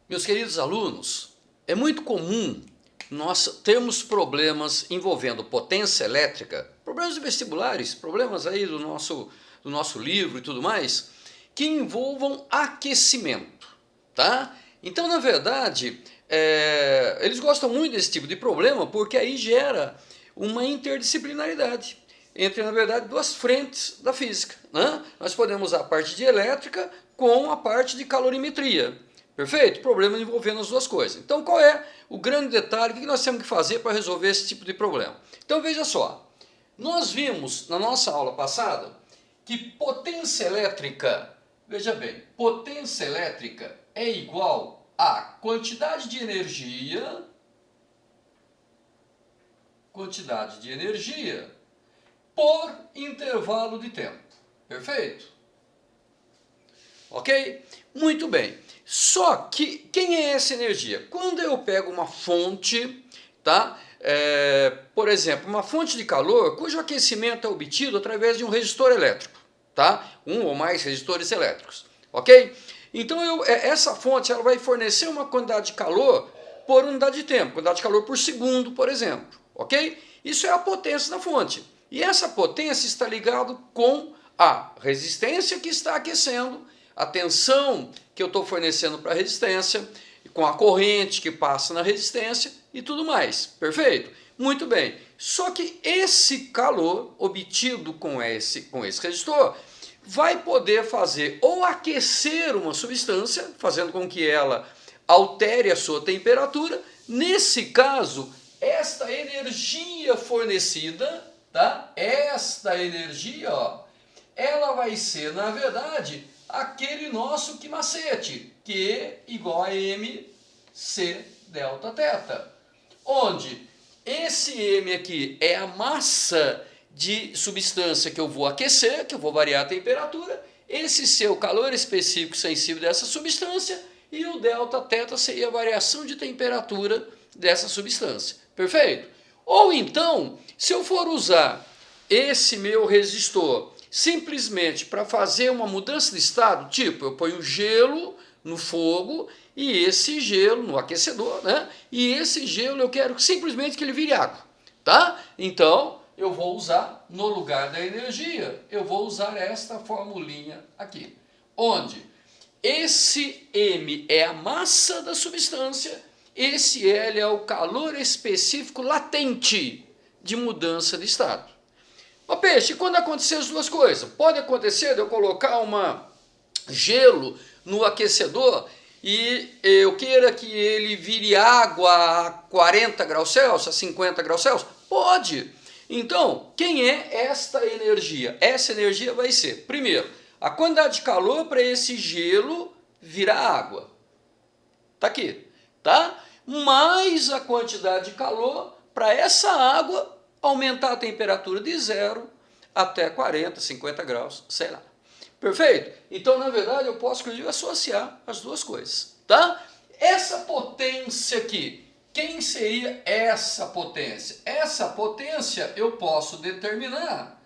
Meus queridos alunos, é muito comum nós termos problemas envolvendo potência elétrica, problemas vestibulares, problemas aí do nosso livro e tudo mais, que envolvam aquecimento, tá? Então, na verdade, eles gostam muito desse tipo de problema porque aí gera uma interdisciplinaridade entre, na verdade, duas frentes da física, né? Nós podemos usar a parte de elétrica com a parte de calorimetria. Perfeito? Problema envolvendo as duas coisas. Então, qual é o grande detalhe? O que nós temos que fazer para resolver esse tipo de problema? Então, veja só. Nós vimos na nossa aula passada que potência elétrica, veja bem, potência elétrica é igual a quantidade de energia por intervalo de tempo. Perfeito? Ok? Muito bem. Só que, quem é essa energia? Quando eu pego uma fonte, tá? Por exemplo, uma fonte de calor cujo aquecimento é obtido através de um resistor elétrico, tá? Um ou mais resistores elétricos, ok? Então, essa fonte ela vai fornecer uma quantidade de calor por unidade de tempo, quantidade de calor por segundo, por exemplo, ok? Isso é a potência da fonte. E essa potência está ligada com a resistência que está aquecendo, a tensão que eu estou fornecendo para a resistência, com a corrente que passa na resistência e tudo mais. Perfeito? Muito bem. Só que esse calor obtido com esse resistor vai poder fazer ou aquecer uma substância, fazendo com que ela altere a sua temperatura. Nesse caso, esta energia fornecida, tá? Esta energia, ó, ela vai ser, na verdade, aquele nosso macete, Q igual a mc delta θ, onde esse m aqui é a massa de substância que eu vou aquecer, que eu vou variar a temperatura, esse C é o calor específico sensível dessa substância, e o delta θ seria a variação de temperatura dessa substância. Perfeito? Ou então, se eu for usar esse meu resistor simplesmente para fazer uma mudança de estado, tipo, eu ponho gelo no fogo e esse gelo no aquecedor, né? E esse gelo eu quero simplesmente que ele vire água, tá? Então, eu vou usar, no lugar da energia, eu vou usar esta formulinha aqui, onde esse M é a massa da substância, esse L é o calor específico latente de mudança de estado. Ô peixe, quando acontecer as duas coisas? Pode acontecer de eu colocar gelo no aquecedor e eu queira que ele vire água a 40 graus Celsius, a 50 graus Celsius? Pode. Então, quem é esta energia? Essa energia vai ser, primeiro, a quantidade de calor para esse gelo virar água. Tá aqui, tá? Mais a quantidade de calor para essa água aumentar a temperatura de 0 até 40, 50 graus, sei lá. Perfeito? Então, na verdade, eu posso, inclusive, associar as duas coisas, tá? Essa potência aqui, quem seria essa potência? Essa potência eu posso determinar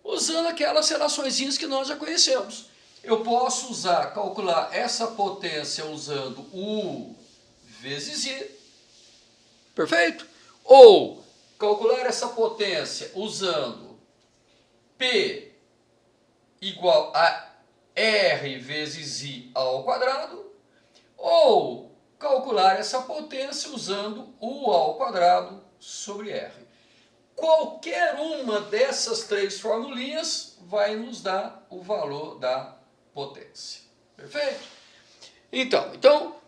usando aquelas relaçõezinhas que nós já conhecemos. Eu posso calcular essa potência usando U vezes I. Perfeito? Ou calcular essa potência usando P igual a R vezes I ao quadrado, ou calcular essa potência usando U ao quadrado sobre R. Qualquer uma dessas três formulinhas vai nos dar o valor da potência. Perfeito? Então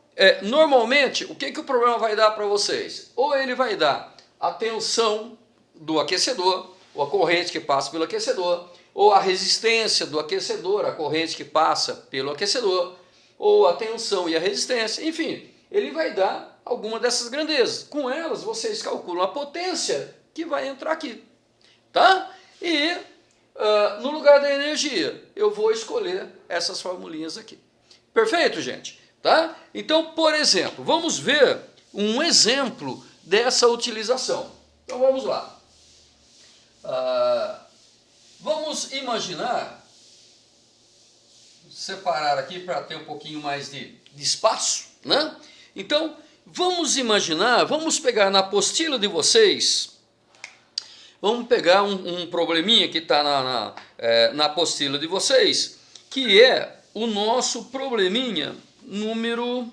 normalmente, o que o problema vai dar para vocês? Ou ele vai dar a tensão do aquecedor, ou a corrente que passa pelo aquecedor, ou a resistência do aquecedor, a corrente que passa pelo aquecedor, ou a tensão e a resistência, enfim, ele vai dar alguma dessas grandezas. Com elas, vocês calculam a potência que vai entrar aqui, tá? E no lugar da energia, eu vou escolher essas formulinhas aqui. Perfeito, gente? Tá? Então, por exemplo, vamos ver um exemplo dessa utilização. Então, vamos lá. Vamos imaginar separar aqui para ter um pouquinho mais de espaço, né? Então, vamos imaginar, vamos pegar na apostila de vocês, vamos pegar um probleminha que está na apostila de vocês, que é o nosso probleminha número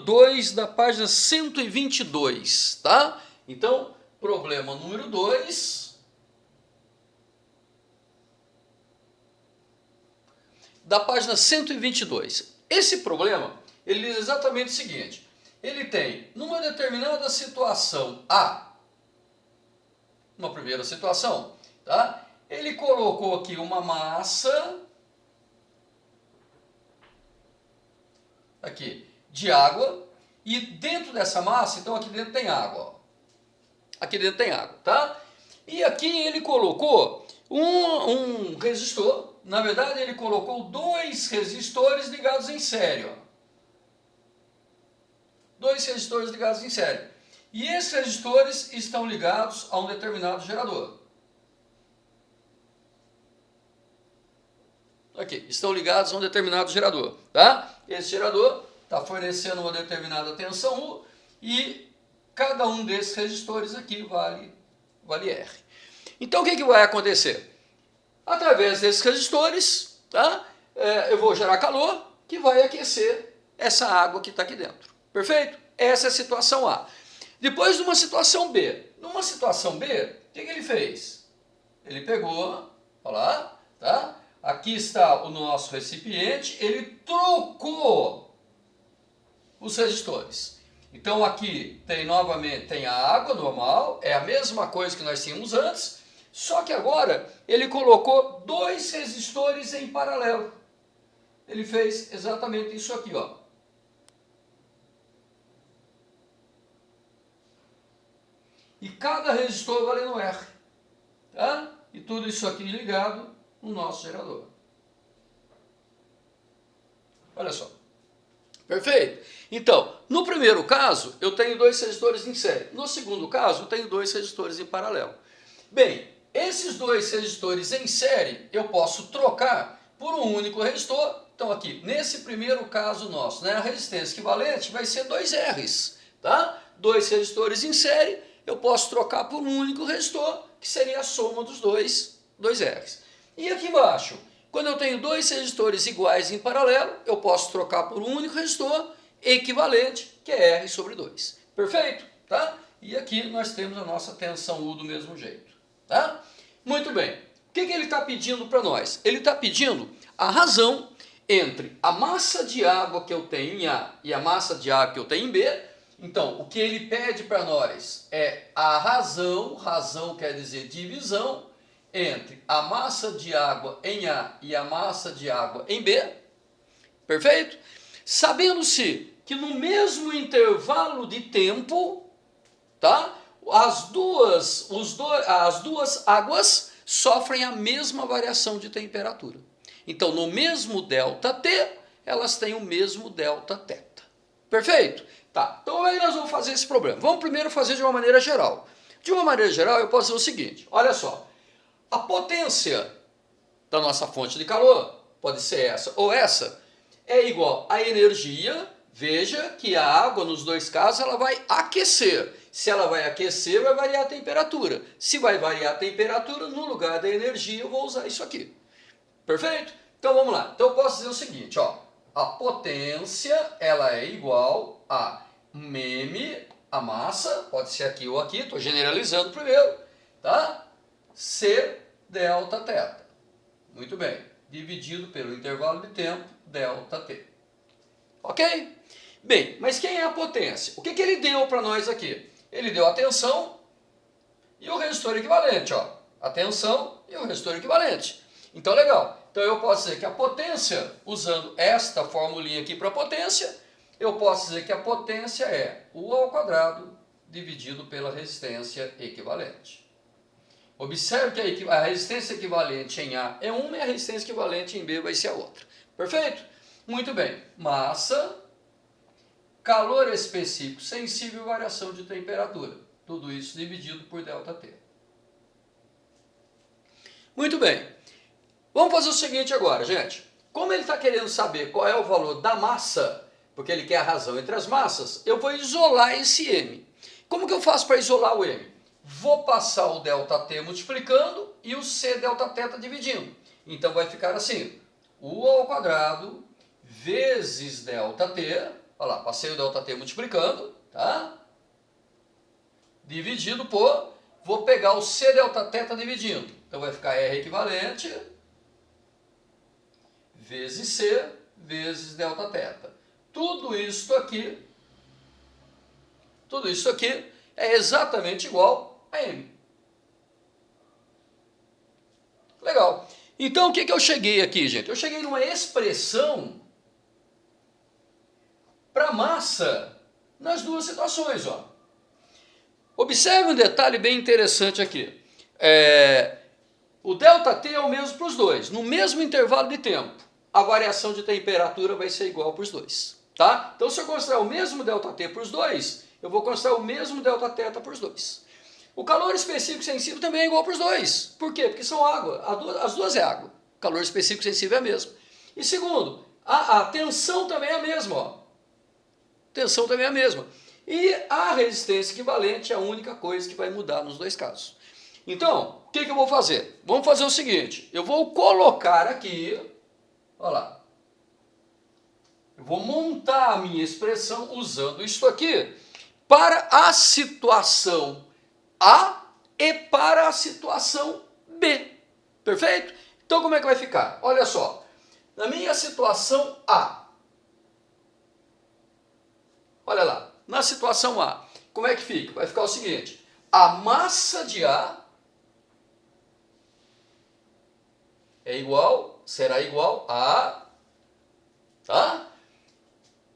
2 da página 122, tá? Então, problema número 2 da página 122. Esse problema, ele diz exatamente o seguinte: ele tem, numa determinada situação A, uma primeira situação, tá? Ele colocou aqui uma massa aqui de água, e dentro dessa massa, então aqui dentro tem água, ó. Aqui dentro tem água, tá? E aqui ele colocou um resistor. Na verdade, ele colocou 2 resistores ligados em série, ó. 2 resistores ligados em série. E esses resistores estão ligados a um determinado gerador. Aqui, estão ligados a um determinado gerador, tá? Esse gerador está fornecendo uma determinada tensão U e cada um desses resistores aqui vale R. Então, o que vai acontecer? Através desses resistores, tá? Eu vou gerar calor que vai aquecer essa água que está aqui dentro. Perfeito? Essa é a situação A. Depois de uma situação B. Numa situação B, o que ele fez? Ele pegou, olha lá, tá? Aqui está o nosso recipiente, ele trocou os resistores. Então aqui tem novamente, tem a água normal, é a mesma coisa que nós tínhamos antes, só que agora ele colocou 2 resistores em paralelo. Ele fez exatamente isso aqui, ó. E cada resistor valendo R, tá? E tudo isso aqui ligado no nosso gerador. Olha só. Perfeito? Então, no primeiro caso, eu tenho 2 resistores em série. No segundo caso, eu tenho 2 resistores em paralelo. Bem, esses 2 resistores em série, eu posso trocar por um único resistor. Então aqui, nesse primeiro caso nosso, né, a resistência equivalente vai ser 2 R's, tá? 2 resistores em série, eu posso trocar por um único resistor, que seria a soma dos 2 R's. E aqui embaixo, quando eu tenho 2 resistores iguais em paralelo, eu posso trocar por um único resistor equivalente, que é R sobre 2. Perfeito? Tá? E aqui nós temos a nossa tensão U do mesmo jeito. Tá? Muito bem. O que ele está pedindo para nós? Ele está pedindo a razão entre a massa de água que eu tenho em A e a massa de água que eu tenho em B. Então, o que ele pede para nós é a razão quer dizer divisão, entre a massa de água em A e a massa de água em B. Perfeito? Sabendo-se que no mesmo intervalo de tempo, tá? As duas águas sofrem a mesma variação de temperatura. Então, no mesmo ΔT, elas têm o mesmo Δθ. Perfeito? Tá, então aí nós vamos fazer esse problema. Vamos primeiro fazer de uma maneira geral. De uma maneira geral, eu posso dizer o seguinte, olha só. A potência da nossa fonte de calor, pode ser essa ou essa, é igual à energia. Veja que a água, nos dois casos, ela vai aquecer. Se ela vai aquecer, vai variar a temperatura. Se vai variar a temperatura, no lugar da energia, eu vou usar isso aqui. Perfeito? Então vamos lá. Então eu posso dizer o seguinte, ó. A potência, ela é igual a mM, a massa, pode ser aqui ou aqui, estou generalizando primeiro, tá? C Δθ. Muito bem. Dividido pelo intervalo de tempo, ΔT. Ok? Bem, mas quem é a potência? O que ele deu para nós aqui? Ele deu a tensão e o resistor equivalente, ó. A tensão e o resistor equivalente. Então, legal. Então, eu posso dizer que a potência, usando esta formulinha aqui para potência, eu posso dizer que a potência é U ao quadrado dividido pela resistência equivalente. Observe que a resistência equivalente em A é uma e a resistência equivalente em B vai ser a outra. Perfeito? Muito bem. Massa, calor específico sensível, variação de temperatura. Tudo isso dividido por ΔT. Muito bem. Vamos fazer o seguinte agora, gente. Como ele está querendo saber qual é o valor da massa, porque ele quer a razão entre as massas, eu vou isolar esse m. Como que eu faço para isolar o m? Vou passar o ΔT multiplicando e o c Δθ dividindo. Então vai ficar assim, u ao quadrado vezes ΔT, olha lá, passei o ΔT multiplicando, tá? Dividido por, vou pegar o c Δθ dividindo. Então vai ficar R equivalente vezes C vezes Δθ. Tudo isso aqui é exatamente igual a M. Legal. Então o que eu cheguei aqui, gente? Eu cheguei numa expressão para massa nas duas situações, ó. Observe um detalhe bem interessante aqui. O ΔT é o mesmo para os dois, no mesmo intervalo de tempo. A variação de temperatura vai ser igual para os dois, tá? Então, se eu considerar o mesmo ΔT para os dois, eu vou considerar o mesmo Δθ para os dois. O calor específico sensível também é igual para os dois. Por quê? Porque são água, as duas é água. O calor específico sensível é a mesma. E segundo, a tensão também é a mesma, ó. Tensão também é a mesma. E a resistência equivalente é a única coisa que vai mudar nos dois casos. Então, o que eu vou fazer? Vamos fazer o seguinte, eu vou colocar aqui, olha lá, eu vou montar a minha expressão usando isso aqui para a situação A e para a situação B. Perfeito? Então como é que vai ficar? Olha só, na minha situação A, olha lá, na situação A, como é que fica? Vai ficar o seguinte, a massa de A será igual a, tá?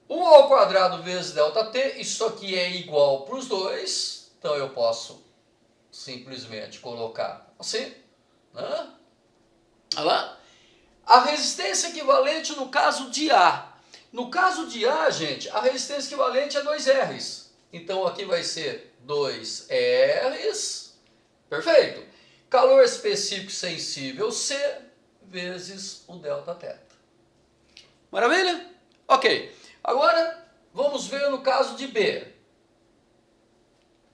1 ao quadrado vezes ΔT, isso aqui é igual para os dois, então eu posso simplesmente colocar assim, né? Olha lá. A resistência equivalente no caso de A. No caso de A, gente, a resistência equivalente é 2Rs. Então aqui vai ser 2Rs, perfeito? Calor específico sensível C vezes o Δθ. Maravilha? Ok. Agora, vamos ver no caso de B.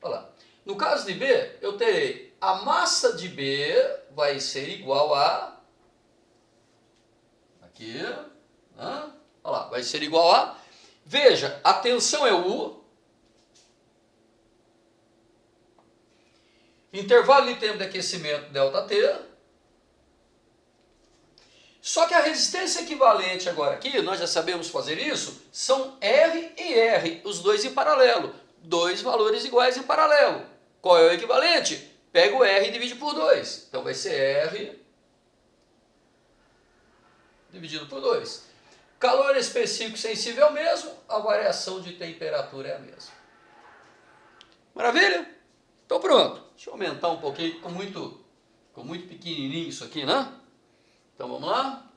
Olha lá. No caso de B, eu terei a massa de B vai ser igual a... Aqui, né? Olha lá, vai ser igual a... Veja, a tensão é U. Intervalo de tempo de aquecimento ΔT. Só que a resistência equivalente agora aqui, nós já sabemos fazer isso, são R e R, os dois em paralelo. Dois valores iguais em paralelo. Qual é o equivalente? Pega o R e divide por 2. Então vai ser R dividido por 2. Calor específico sensível é o mesmo, a variação de temperatura é a mesma. Maravilha? Então pronto. Deixa eu aumentar um pouquinho, ficou muito pequenininho isso aqui, né? Então vamos lá.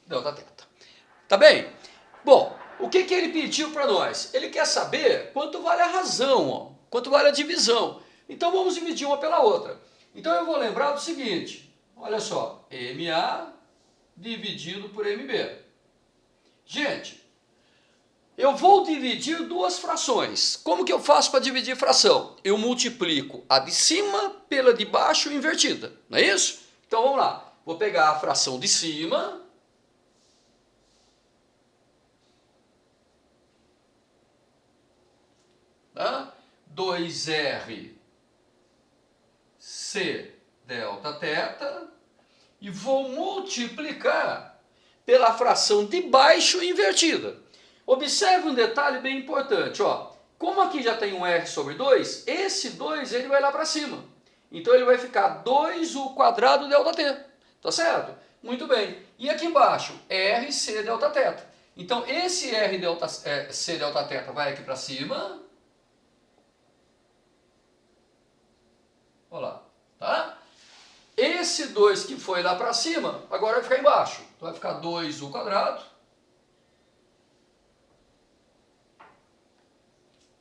Δθ. Tá bem? Bom, o que ele pediu para nós? Ele quer saber quanto vale a razão, ó, quanto vale a divisão. Então vamos dividir uma pela outra. Então eu vou lembrar do seguinte, olha só, MA dividido por MB. Gente, eu vou dividir duas frações. Como que eu faço para dividir fração? Eu multiplico a de cima pela de baixo invertida, não é isso? Então vamos lá, vou pegar a fração de cima, tá? 2R C Δθ e vou multiplicar pela fração de baixo invertida. Observe um detalhe bem importante, ó. Como aqui já tem um R sobre 2, esse 2 ele vai lá para cima. Então ele vai ficar 2 o quadrado ΔT, tá certo? Muito bem. E aqui embaixo, RC Δθ. Então esse C Δθ vai aqui para cima. Olha lá, tá? Esse 2 que foi lá para cima, agora vai ficar embaixo. Então vai ficar 2 o quadrado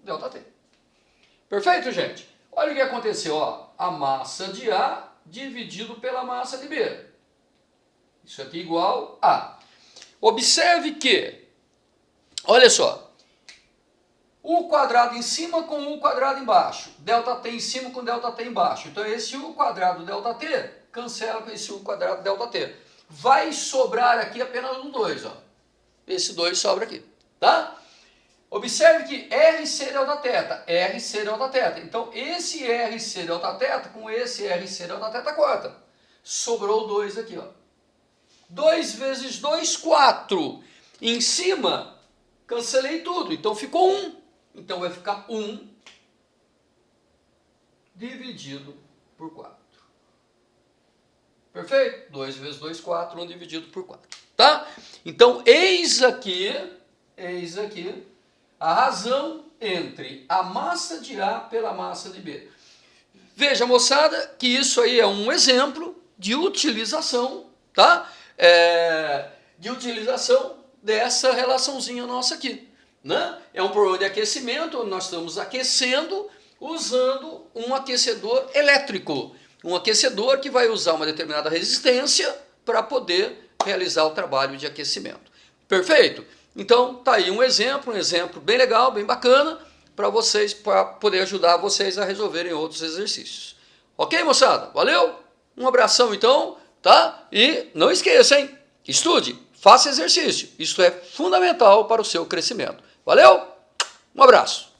ΔT. Perfeito, gente? Olha o que aconteceu, ó. A massa de A dividido pela massa de B. Isso aqui igual a. Observe que, olha só, U quadrado em cima com U quadrado embaixo. ΔT em cima com ΔT embaixo. Então esse U quadrado ΔT cancela com esse U quadrado ΔT. Vai sobrar aqui apenas um 2, ó. Esse 2 sobra aqui, tá? Observe que RC Δθ, RC Δθ. Então, esse RC Δθ com esse RC Δθ corta. Sobrou 2 aqui, ó. 2 vezes 2, 4. Em cima, cancelei tudo. Então, ficou 1. Então, vai ficar 1 dividido por 4. Perfeito? 2 vezes 2, 4. 1 dividido por 4. Tá? Então, eis aqui a razão entre a massa de A pela massa de B. Veja, moçada, que isso aí é um exemplo de utilização, tá? De utilização dessa relaçãozinha nossa aqui, né? É um problema de aquecimento, onde nós estamos aquecendo usando um aquecedor elétrico. Um aquecedor que vai usar uma determinada resistência para poder realizar o trabalho de aquecimento. Perfeito? Então, tá aí um exemplo bem legal, bem bacana, para vocês, para poder ajudar vocês a resolverem outros exercícios. Ok, moçada? Valeu? Um abração, então, tá? E não esqueça, hein? Estude, faça exercício. Isso é fundamental para o seu crescimento. Valeu? Um abraço.